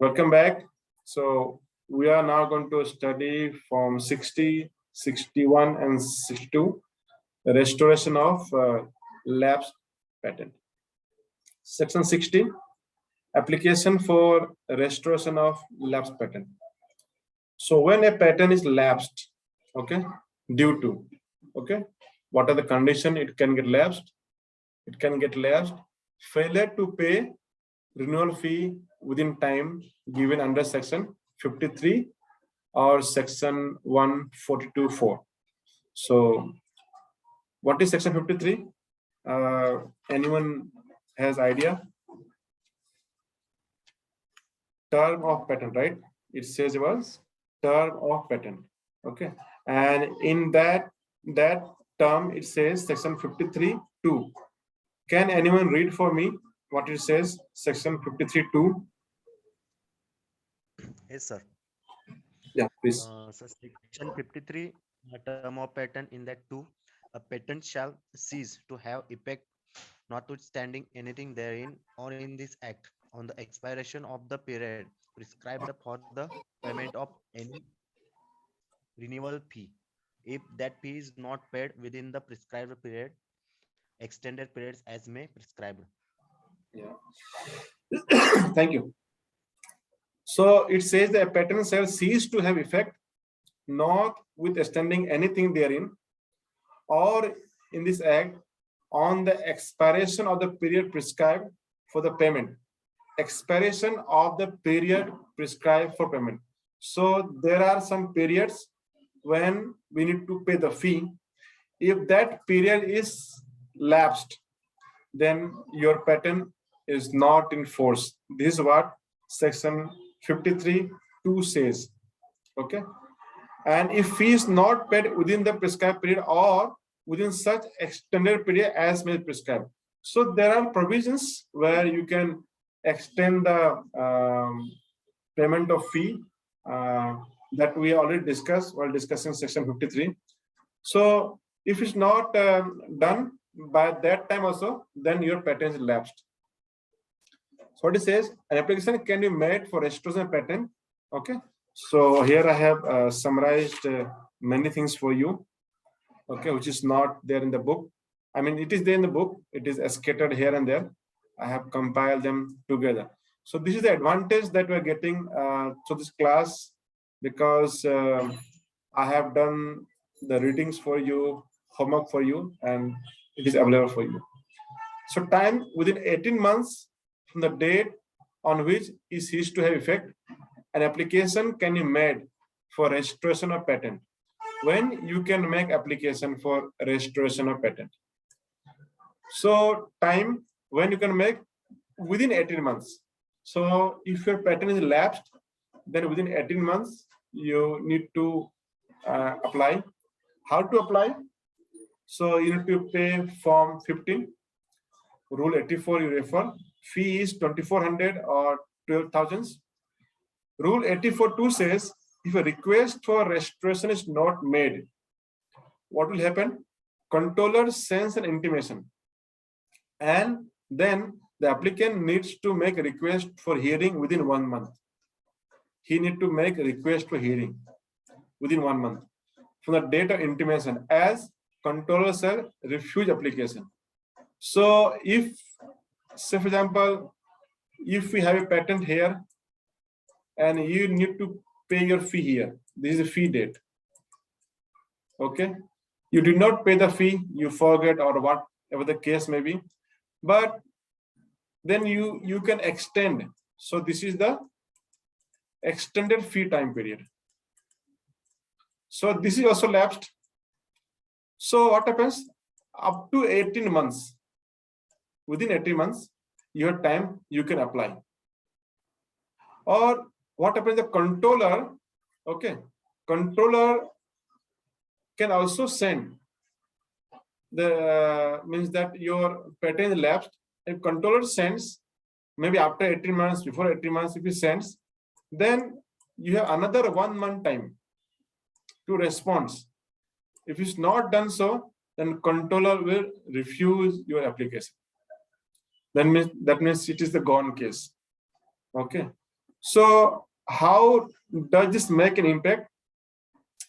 Welcome back. So we are now going to study from 60, 61, and 62, the restoration of lapsed patent. Section 60, application for restoration of lapsed patent. So when a patent is lapsed, okay, due to, okay, what are the conditions it can get lapsed? It can get lapsed, failure to pay renewal fee within time given under section 53 or section 142.4. So what is section 53? Anyone has idea? Term of patent, right? It says it was term of patent. Okay, and in that term it says section 53.2. Can anyone read for me what it says, section 53.2? Yes, sir. Yeah, please. So section 53, term of patent in that 2, a patent shall cease to have effect notwithstanding anything therein or in this act on the expiration of the period prescribed for the payment of any renewal fee. If that fee is not paid within the prescribed period, extended periods as may prescribed. Yeah. Thank you. So it says that a patent shall cease to have effect, not with extending anything therein, or in this act, on the expiration of the period prescribed for the payment. Expiration of the period prescribed for payment. So there are some periods when we need to pay the fee. If that period is lapsed, then your patent is not in force. This is what section 53.2 says. Okay, and if fee is not paid within the prescribed period or within such extended period as may be prescribed. So there are provisions where you can extend the payment of fee that we already discussed while discussing section 53. So if it's not done by that time also, then your patent is lapsed. So what it says, an application can be made for restoration of patent. Okay, so here I have summarized many things for you, okay, which is not there in the book. I mean, it is there in the book, it is scattered here and there. I have compiled them together. So this is the advantage that we're getting to this class, because I have done the readings for you, homework for you, and it is available for you. So time within 18 months from the date on which it ceased to have effect, an application can be made for restoration of patent. When you can make application for restoration of patent? So time when you can make within 18 months. So if your patent is lapsed, then within 18 months you need to apply. How to apply? So you need to pay form 15, rule 84 you refer. Fee is 2,400 or 12,000. Rule 84.2 says, if a request for restoration is not made, what will happen? Controller sends an intimation, and then the applicant needs to make a request for hearing within 1 month. He needs to make a request for hearing within 1 month from the date of intimation, as controller shall refuse application. So if, say for example, if we have a patent here and you need to pay your fee here, this is a fee date. Okay, you did not pay the fee, you forget, or whatever the case may be, but then you can extend. So this is the extended fee time period. So this is also lapsed. So what happens? Up to 18 months, within 18 months, your time you can apply. Or what happens, the controller, okay, controller can also send the means that your patent is lapsed. If controller sends, maybe after 18 months, before 18 months, if he sends, then you have another 1 month time to respond. If it's not done so, then controller will refuse your application. That means it is the gone case. Okay. So how does this make an impact?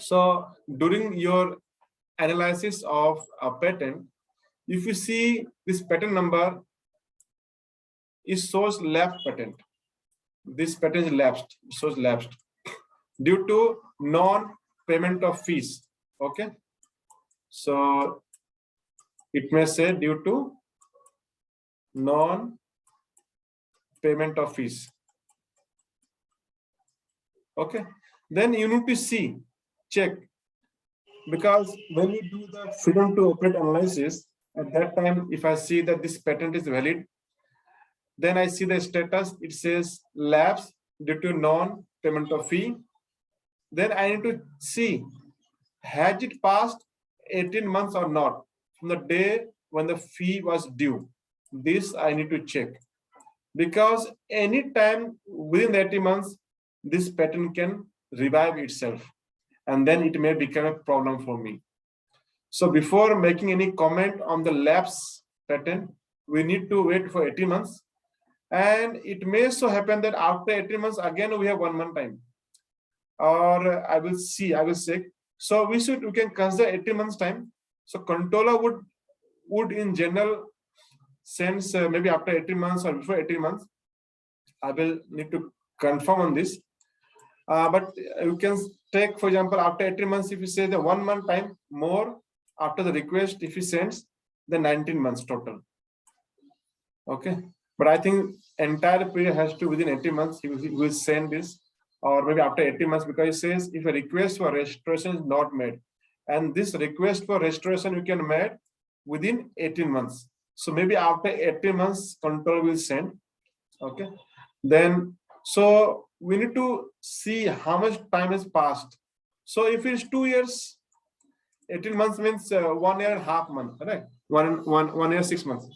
So during your analysis of a patent, if you see this patent number is shows lapsed patent, this patent is lapsed, shows lapsed due to non-payment of fees. Okay, so it may say due to non-payment of fees. Okay, then you need to see, check, because when you do the freedom to operate analysis, at that time, if I see that this patent is valid, then I see the status, it says lapse due to non-payment of fee. Then I need to see, has it passed 18 months or not from the day when the fee was due. This I need to check, because any time within 18 months, this patent can revive itself, and then it may become a problem for me. So before making any comment on the lapse patent, we need to wait for 18 months. And it may so happen that after 18 months, again, we have 1 month time. Or I will say, so we can consider 18 months time. So controller would in general sense, maybe after 18 months or before 18 months, I will need to confirm on this. But you can take, for example, after 18 months, if you say the 1 month time more after the request, if he sends, then 19 months total. Okay, but I think entire period has to within 18 months, he will send this, or maybe after 18 months, because it says if a request for restoration is not made, and this request for restoration you can make within 18 months. So maybe after 18 months, control will send. Okay, then so we need to see how much time has passed. So if it's 2 years, 18 months means 1 year and a half month, right? 1 year, 6 months.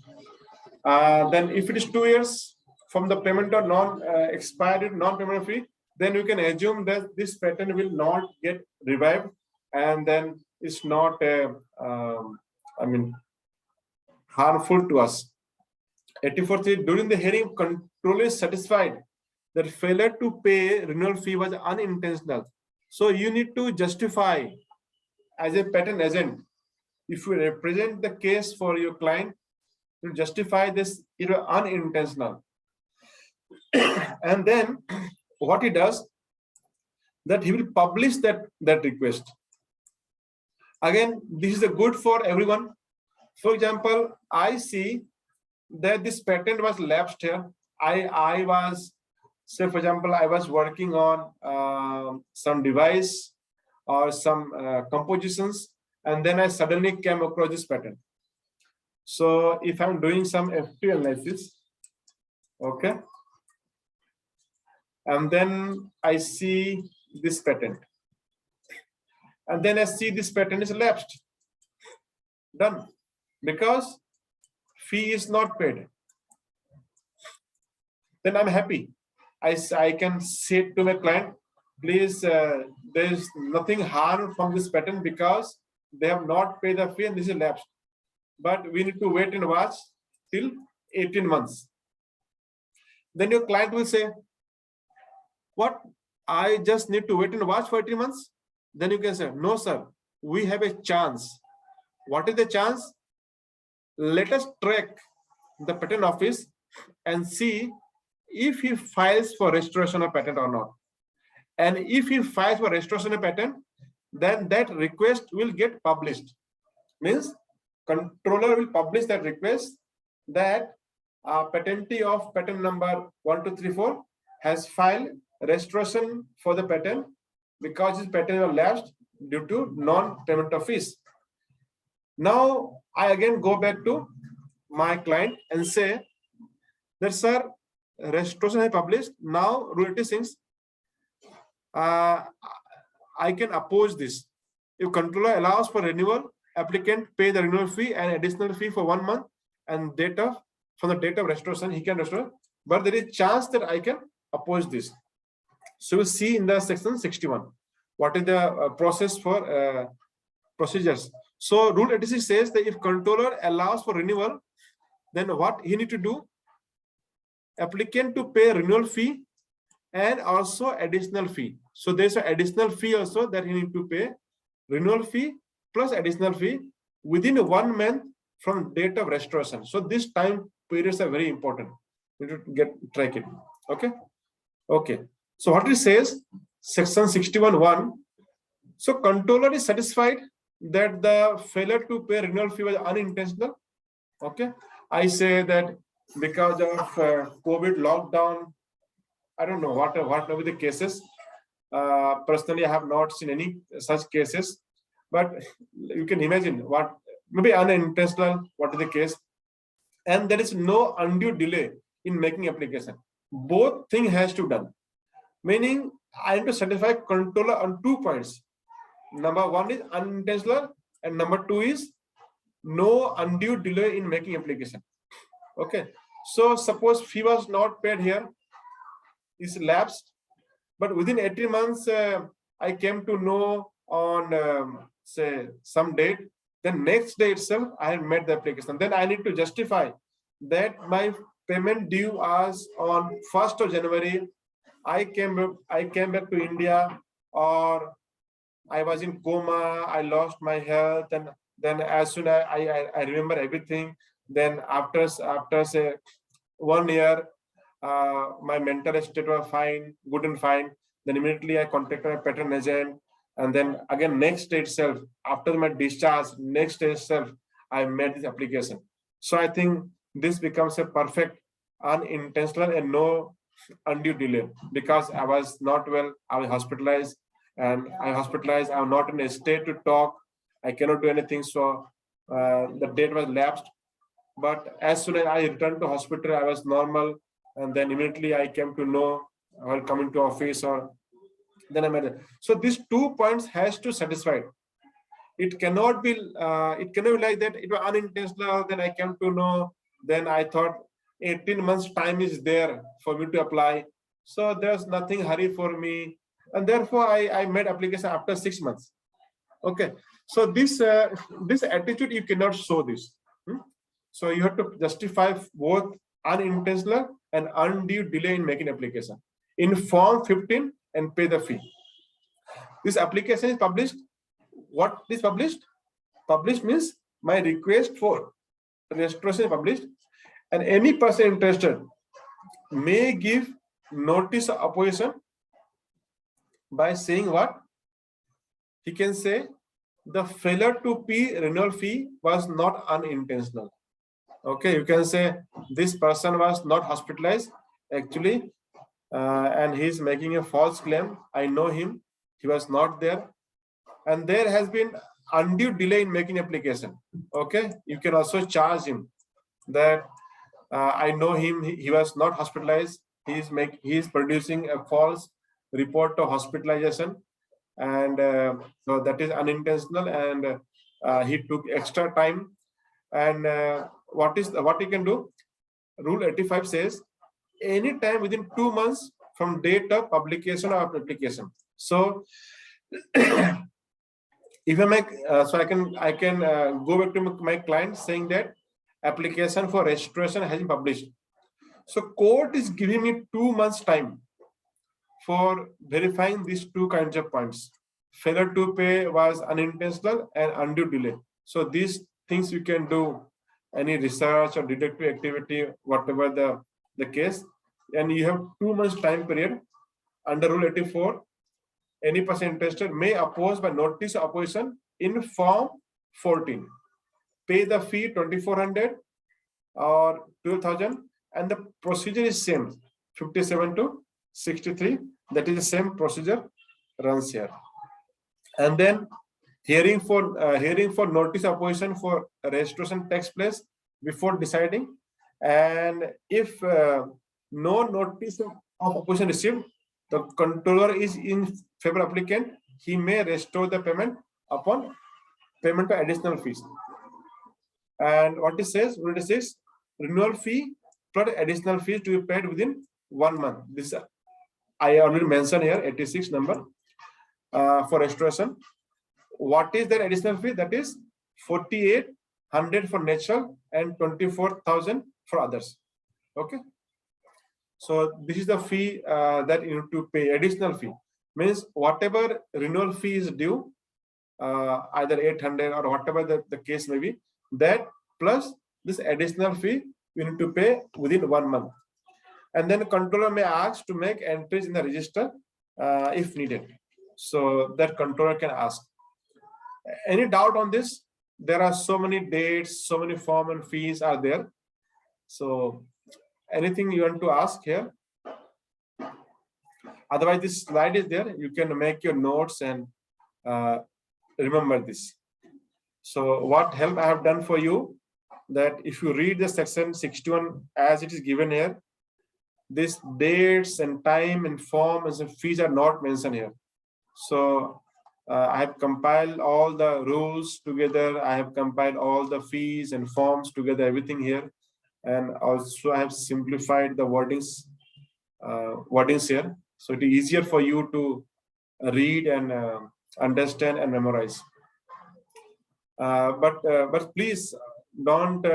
Then if it is 2 years from the payment or expired non-payment fee, then you can assume that this patent will not get revived, and then it's not harmful to us. 84.3, during the hearing, controller is satisfied that failure to pay renewal fee was unintentional. So you need to justify as a patent agent, if you represent the case for your client, to justify this, it was unintentional. And then what he does, that he will publish that request. Again, this is a good for everyone. For example, I see that this patent was lapsed here. I was, say for example, I was working on some device or some compositions, and then I suddenly came across this patent. So if I'm doing some FT analysis, okay, and then I see this patent, and then I see this patent is lapsed, done, because fee is not paid, then I'm happy. I can say to my client, please, there is nothing harm from this patent because they have not paid the fee and this is lapsed. But we need to wait and watch till 18 months. Then your client will say, what? I just need to wait and watch for 18 months? Then you can say, no, sir, we have a chance. What is the chance? Let us track the patent office and see if he files for restoration of patent or not. And if he files for restoration of patent, then that request will get published. Means controller will publish that request that patentee of patent number 1234 has filed restoration for the patent because his patent was lapsed due to non-payment of fees. Now I again go back to my client and say that, sir, restoration is published. Now Rule 86, I can oppose this. If controller allows for renewal, applicant pay the renewal fee and additional fee for 1 month, and from the date of restoration he can restore, but there is chance that I can oppose this. So we see in the section 61 what is the process for procedures. So Rule 86 says that if controller allows for renewal, then what he need to do? Applicant to pay renewal fee and also additional fee. So there's an additional fee also that you need to pay, renewal fee plus additional fee within 1 month from date of restoration. So this time periods are very important. You need to track it. Okay. Okay. So what it says, section 61(1). So controller is satisfied that the failure to pay renewal fee was unintentional. Okay. I say that because of COVID lockdown, I don't know what will be the cases. Personally, I have not seen any such cases, but you can imagine what maybe unintentional, what is the case, and there is no undue delay in making application. Both thing has to done, meaning I am to satisfy controller on 2 points. Number 1 is unintentional, and number 2 is no undue delay in making application. Okay, so suppose fee was not paid here, is lapsed, but within 18 months I came to know on say some date, then next day itself I have made the application. Then I need to justify that my payment due was on 1st of January. I came back to India, or I was in coma, I lost my health, and then as soon as I remember everything, then after say 1 year, my mental state was fine, good and fine. Then immediately I contacted my pattern agent, and then again next day itself, after my discharge, next day itself, I made this application. So I think this becomes a perfect unintentional and no undue delay, because I was not well, I was hospitalized, and I'm not in a state to talk, I cannot do anything. So the date was lapsed, but as soon as I returned to hospital, I was normal, and then immediately I came to know while coming to office, or then I made it. So these 2 points has to satisfy. It cannot be like that. It was unintentional. Then I came to know. Then I thought 18 months time is there for me to apply. So there's nothing hurry for me, and therefore I made application after 6 months. Okay. So this attitude you cannot show this. So you have to justify both unintentional and undue delay in making application in form 15 and pay the fee. This application is published. What is published? Published means my request for restoration is published, and any person interested may give notice of opposition by saying what? He can say the failure to pay renewal fee was not unintentional. Okay, you can say this person was not hospitalized actually, and he's making a false claim. I know him, he was not there, and there has been undue delay in making application. Okay, you can also charge him that I know him, he was not hospitalized, he is producing a false report of hospitalization, and so that is unintentional, and he took extra time. And what he can do? Rule 85 says any time within 2 months from date of publication of application. So if I make so I can go back to my client saying that application for restoration has been published. So court is giving me 2 months time for verifying these 2 kinds of points. Failure to pay was unintentional and undue delay. So these things you can do, any research or detective activity, whatever the case, and you have 2 months time period. Under Rule 84, any person interested may oppose by notice of opposition in form 14. Pay the fee 2,400 or 12,000, and the procedure is same, 57 to 63. That is the same procedure runs here. And then hearing for notice of opposition for restoration takes place before deciding, and if no notice of opposition received, the controller is in favor applicant, he may restore the payment upon payment of additional fees. And what it says, renewal fee plus additional fees to be paid within 1 month. This I already mentioned here, 86 number for restoration. What is that additional fee? That is 4,800 for natural and 24,000 for others. Okay. So this is the fee that you need to pay. Additional fee means whatever renewal fee is due, either 800 or whatever the case may be, that plus this additional fee you need to pay within 1 month. And then the controller may ask to make entries in the register if needed. So that controller can ask. Any doubt on this? There are so many dates, so many form and fees are there. So anything you want to ask here? Otherwise, this slide is there. You can make your notes and remember this. So what help I have done for you, that if you read the section 61 as it is given here, these dates and time and form and fees are not mentioned here. So I have compiled all the rules together. I have compiled all the fees and forms together, everything here. And also I have simplified the wordings here. So it is easier for you to read and understand and memorize. But please don't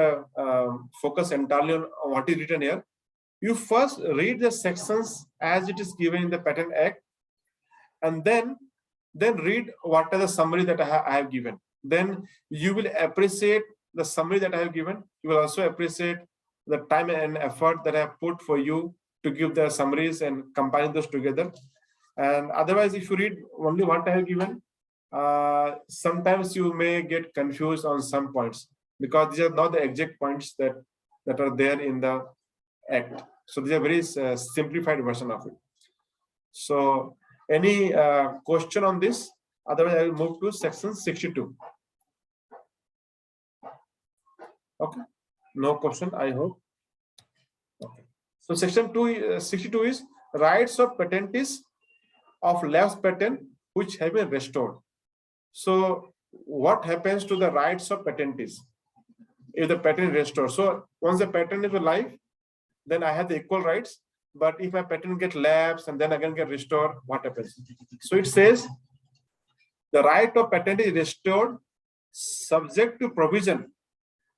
focus entirely on what is written here. You first read the sections as it is given in the Patent Act, and then read what are the summary that I have given. Then you will appreciate the summary that I have given. You will also appreciate the time and effort that I have put for you to give the summaries and combine those together. And otherwise, if you read only what I have given, sometimes you may get confused on some points, because these are not the exact points that are there in the Act. So these are very simplified version of it. So any question on this? Otherwise, I will move to section 62. Okay, no question, I hope. Okay. So section 62 is rights of patentees of lapsed patent which have been restored. So what happens to the rights of patentees if the patent is restored? So once the patent is alive, then I have the equal rights. But if my patent get lapsed and then again get restored, what happens? So it says the right of patent is restored subject to provision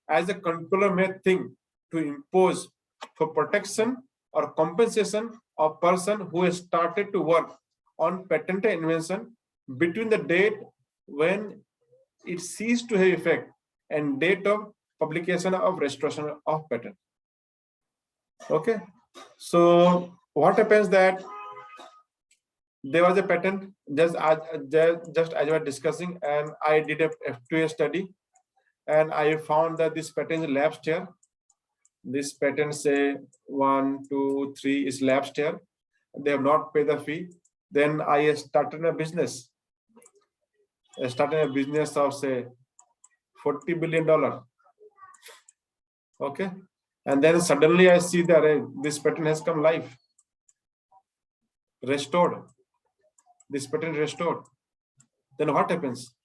as a controller may think to impose for protection or compensation of person who has started to work on patented invention between the date when it ceased to have effect and date of publication of restoration of patent. Okay, so what happens that there was a patent just as we were discussing, and I did a F2A study, and I found that this patent is lapsed here. This patent say 1, 2, 3 is lapsed here. They have not paid the fee. Then I started a business. I started a business of say $40 billion. Okay, and then suddenly I see that this patent has come live, restored. This patent restored. Then what happens?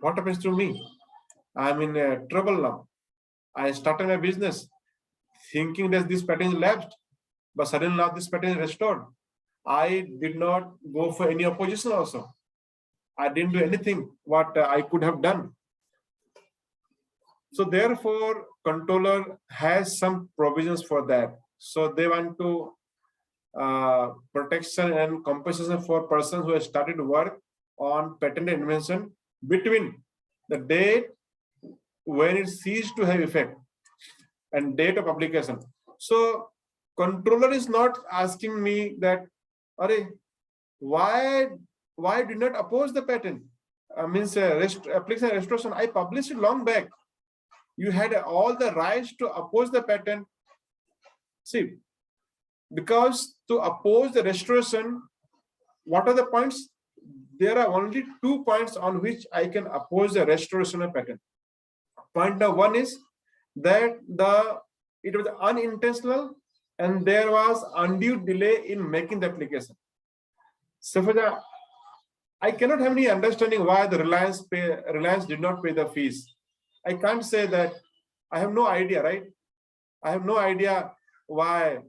What happens to me? I'm in trouble now. I started my business thinking that this patent is lapsed, but suddenly now this patent is restored. I did not go for any opposition also. I didn't do anything what I could have done. So therefore, controller has some provisions for that. So they want to protection and compensation for persons who have started work on patented invention between the date when it ceased to have effect and date of publication. So controller is not asking me that, why do not oppose the patent? Means application restoration. I published it long back. You had all the rights to oppose the patent. See, because to oppose the restoration, what are the points? There are only 2 points on which I can oppose the restoration of patent. Point number 1 is that it was unintentional and there was undue delay in making the application. So for that, I cannot have any understanding why the Reliance did not pay the fees. I can't say that. I have no idea, right? I have no idea why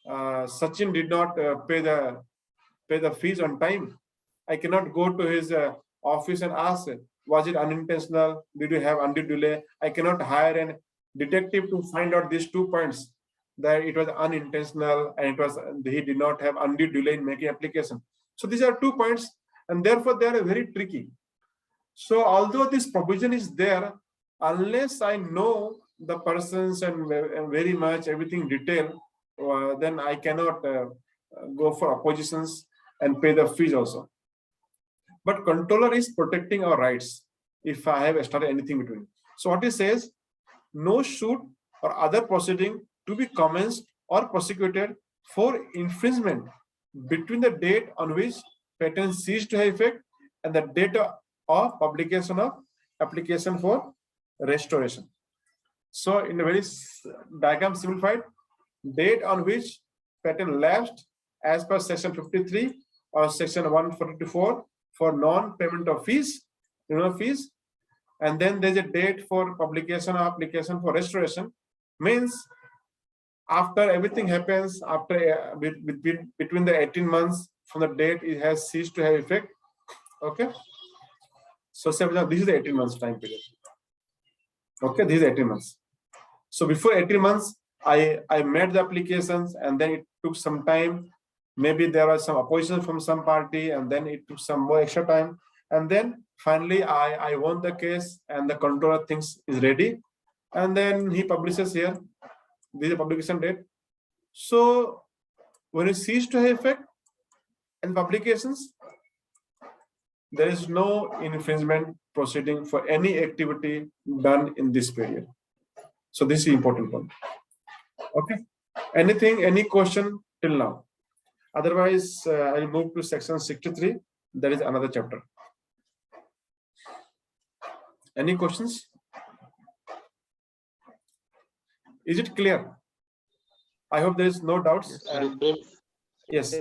Sachin did not pay the fees on time. I cannot go to his office and ask, was it unintentional? Did you have undue delay? I cannot hire a detective to find out these 2 points. that it was unintentional and he did not have undue delay in making application. So these are 2 points, and therefore they are very tricky. So although this provision is there, unless I know the persons and very much everything detail, then I cannot go for oppositions and pay the fees also. But controller is protecting our rights if I have started anything between. So what it says, no suit or other proceeding to be commenced or prosecuted for infringement between the date on which patent ceased to have effect and the date of publication of application for restoration. So in a very diagram simplified, date on which patent lapsed as per section 53 or section 144 for non-payment of fees, fees, and then there's a date for publication or application for restoration, means after everything happens, after between the 18 months from the date it has ceased to have effect. Okay, so this is the 18 months time period. Okay, this is 18 months. So before 18 months, I made the applications, and then it took some time. Maybe there was some opposition from some party, and then it took some more extra time. And then finally, I won the case, and the controller thinks is ready. And then he publishes here. This is the publication date. So when it ceases to have effect and publications, there is no infringement proceeding for any activity done in this period. So this is the important point. Okay. Any question till now? Otherwise, I'll move to section 63. That is another chapter. Any questions? Is it clear? I hope there is no doubts. Yes.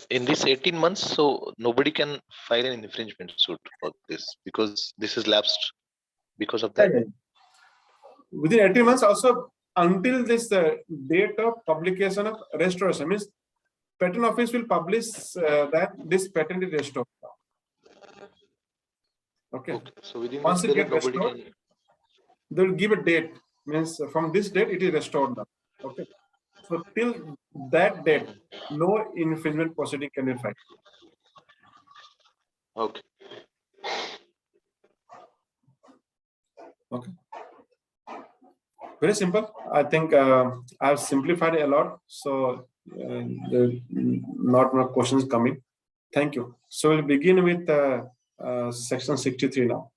In this 18 months, so nobody can file an infringement suit for this because this is lapsed because of that. Within 18 months also, until this date of publication of restoration, means patent office will publish that this patent is restored. Okay. So within Once this it period, gets nobody restored, can. they will give a date, means from this date it is restored now. Okay. So till that date, no infringement proceeding can be filed. Okay. Okay. Very simple. I think I've simplified it a lot, so there are not more questions coming. Thank you. So we'll begin with section 63 now.